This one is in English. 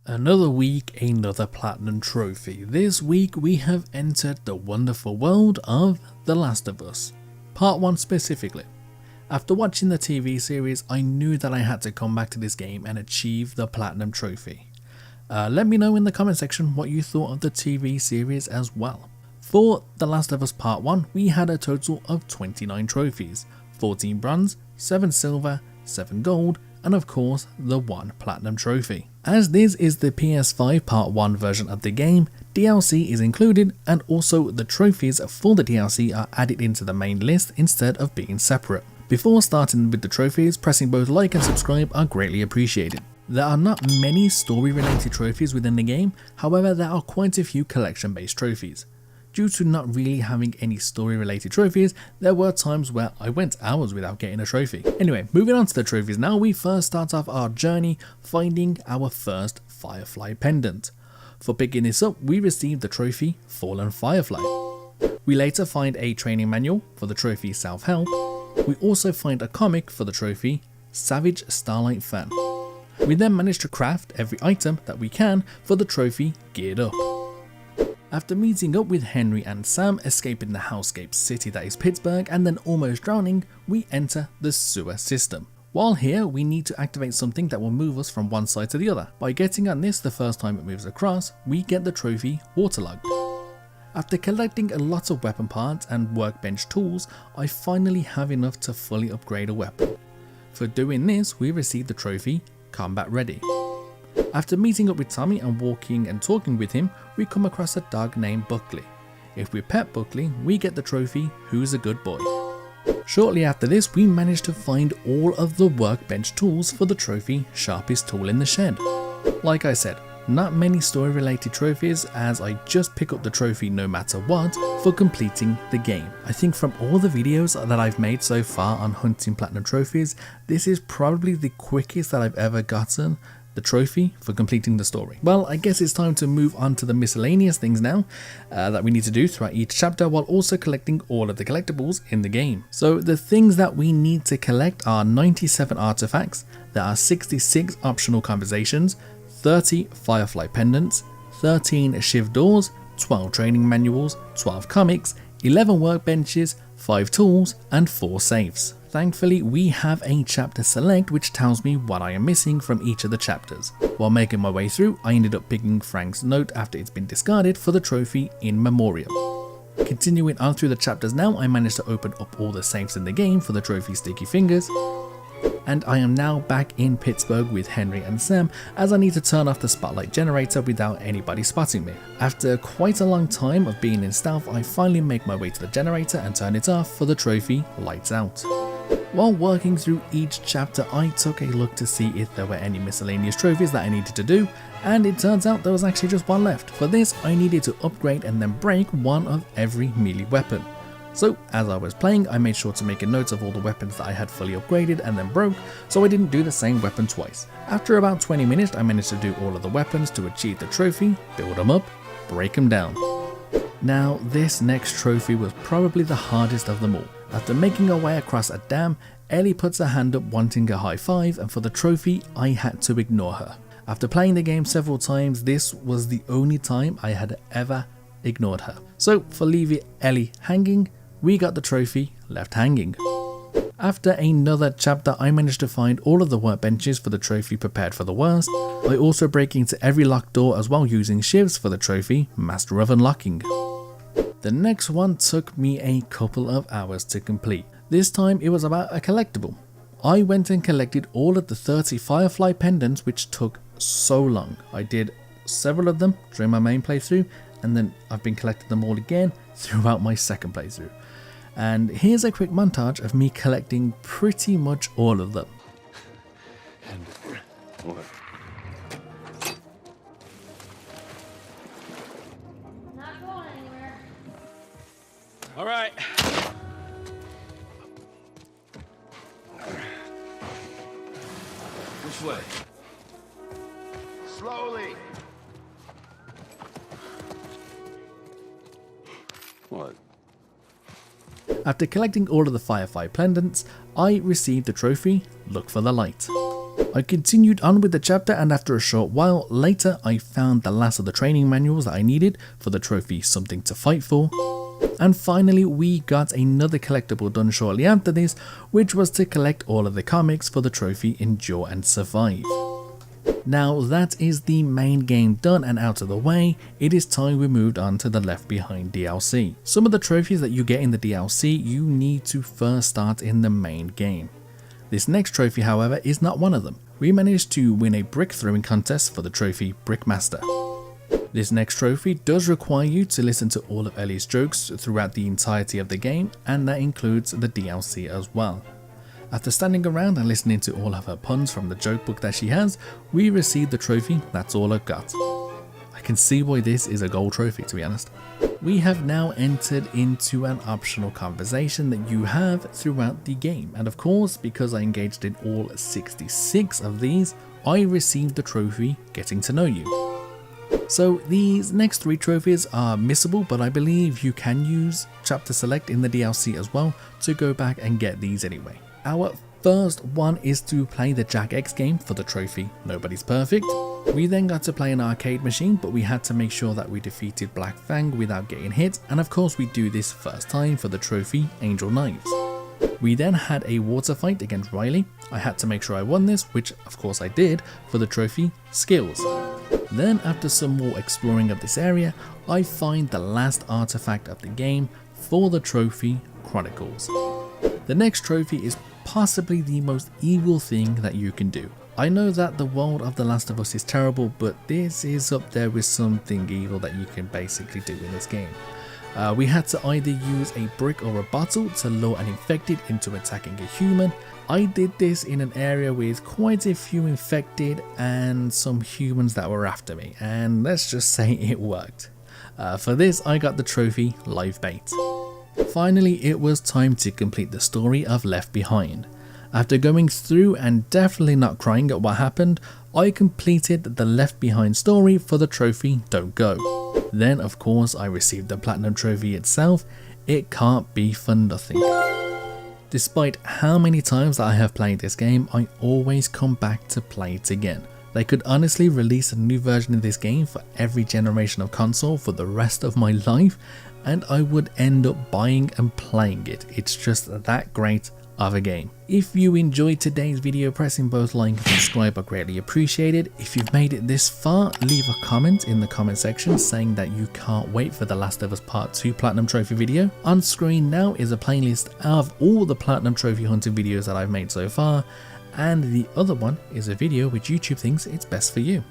Another week, another platinum trophy. This week we have entered the wonderful world of The Last of Us, part 1 specifically. After watching the TV series, I knew that I had to come back to this game and achieve the platinum trophy. Let me know in the comment section what you thought of the TV series as well. For The Last of Us part 1, we had a total of 29 trophies, 14 bronze, 7 silver, 7 gold, and of course the 1 platinum trophy. As this is the PS5 part 1 version of the game, DLC is included, and also the trophies for the DLC are added into the main list instead of being separate. Before starting with the trophies, pressing both like and subscribe are greatly appreciated. There are not many story related trophies within the game, however there are quite a few collection based trophies. Due to not really having any story related trophies, there were times where I went hours without getting a trophy. Anyway, moving on to the trophies now, we first start off our journey finding our first Firefly pendant. For picking this up, we received the trophy Fallen Firefly. We later find a training manual for the trophy Self-Help. We also find a comic for the trophy Savage Starlight Fan. We then manage to craft every item that we can for the trophy Geared Up. After meeting up with Henry and Sam, escaping the hellscape city that is Pittsburgh and then almost drowning, we enter the sewer system. While here, we need to activate something that will move us from one side to the other. By getting on this the first time it moves across, we get the trophy Waterlogged. After collecting a lot of weapon parts and workbench tools, I finally have enough to fully upgrade a weapon. For doing this, we receive the trophy Combat Ready. After meeting up with Tommy and walking and talking with him, we come across a dog named Buckley. If we pet Buckley, we get the trophy Who's a Good Boy. Shortly after this, we manage to find all of the workbench tools for the trophy Sharpest Tool in the Shed. Like I said, not many story related trophies, as I just pick up the trophy no matter what for completing the game. I think from all the videos that I've made so far on hunting platinum trophies, this is probably the quickest that I've ever gotten the trophy for completing the story. Well, I guess it's time to move on to the miscellaneous things now that we need to do throughout each chapter, while also collecting all of the collectibles in the game. So the things that we need to collect are 97 artifacts, there are 66 optional conversations, 30 Firefly pendants, 13 Shiv doors, 12 training manuals, 12 comics, 11 workbenches, 5 tools, and 4 safes. Thankfully, we have a chapter select which tells me what I am missing from each of the chapters. While making my way through, I ended up picking Frank's note after it's been discarded for the trophy In Memoriam. Continuing on through the chapters now, I managed to open up all the safes in the game for the trophy Sticky Fingers. And I am now back in Pittsburgh with Henry and Sam, as I need to turn off the spotlight generator without anybody spotting me. After quite a long time of being in stealth, I finally make my way to the generator and turn it off for the trophy Lights Out. While working through each chapter, I took a look to see if there were any miscellaneous trophies that I needed to do, and it turns out there was actually just one left. For this, I needed to upgrade and then break one of every melee weapon. So as I was playing, I made sure to make a note of all the weapons that I had fully upgraded and then broke, so I didn't do the same weapon twice. After about 20 minutes, I managed to do all of the weapons to achieve the trophy, build them up, break them down. Now this next trophy was probably the hardest of them all. After making our way across a dam, Ellie puts her hand up wanting a high five, and for the trophy I had to ignore her. After playing the game several times, this was the only time I had ever ignored her. So for leaving Ellie hanging, we got the trophy Left Hanging. After another chapter, I managed to find all of the workbenches for the trophy Prepared for the Worst, by also breaking into every locked door as well using shivs for the trophy Master of Unlocking. The next one took me a couple of hours to complete. This time it was about a collectible. I went and collected all of the 30 Firefly pendants, which took so long. I did several of them during my main playthrough, and then I've been collecting them all again throughout my second playthrough. And here's a quick montage of me collecting pretty much all of them. Not going anywhere. All right. Which way? Slowly. What? After collecting all of the Firefly pendants, I received the trophy Look for the Light. I continued on with the chapter, and after a short while later I found the last of the training manuals that I needed for the trophy Something to Fight For. And finally we got another collectible done shortly after this, which was to collect all of the comics for the trophy Endure and Survive. Now that is the main game done and out of the way, it is time we moved on to the Left Behind DLC. Some of the trophies that you get in the DLC you need to first start in the main game. This next trophy however is not one of them. We managed to win a brick throwing contest for the trophy Brickmaster. This next trophy does require you to listen to all of Ellie's jokes throughout the entirety of the game, and that includes the DLC as well. After standing around and listening to all of her puns from the joke book that she has, we received the trophy That's All I've Got. I can see why this is a gold trophy, to be honest. We have now entered into an optional conversation that you have throughout the game, and of course because I engaged in all 66 of these, I received the trophy Getting to Know You. So these next 3 trophies are missable, but I believe you can use Chapter Select in the DLC as well to go back and get these anyway. Our first one is to play the Jack X game for the trophy Nobody's Perfect. We then got to play an arcade machine, but we had to make sure that we defeated Black Fang without getting hit, and of course we do this first time for the trophy Angel Knives. We then had a water fight against Riley. I had to make sure I won this, which of course I did, for the trophy Skills. Then after some more exploring of this area, I find the last artifact of the game for the trophy Chronicles. The next trophy is possibly the most evil thing that you can do. I know that the world of The Last of Us is terrible, but this is up there with something evil that you can basically do in this game. We had to either use a brick or a bottle to lure an infected into attacking a human. I did this in an area with quite a few infected and some humans that were after me, and let's just say it worked. For this I got the trophy Live Bait. Finally it was time to complete the story of Left Behind. After going through and definitely not crying at what happened, I completed the Left Behind story for the trophy Don't Go. Then of course I received the Platinum Trophy itself. It can't be for nothing. Despite how many times I have played this game, I always come back to play it again. They could honestly release a new version of this game for every generation of console for the rest of my life, and I would end up buying and playing it. It's just that great of a game. If you enjoyed today's video, pressing both like and subscribe are greatly appreciated. If you've made it this far, leave a comment in the comment section saying that you can't wait for The Last of Us Part 2 Platinum Trophy video. On screen now is a playlist of all the Platinum Trophy hunting videos that I've made so far, and the other one is a video which YouTube thinks it's best for you.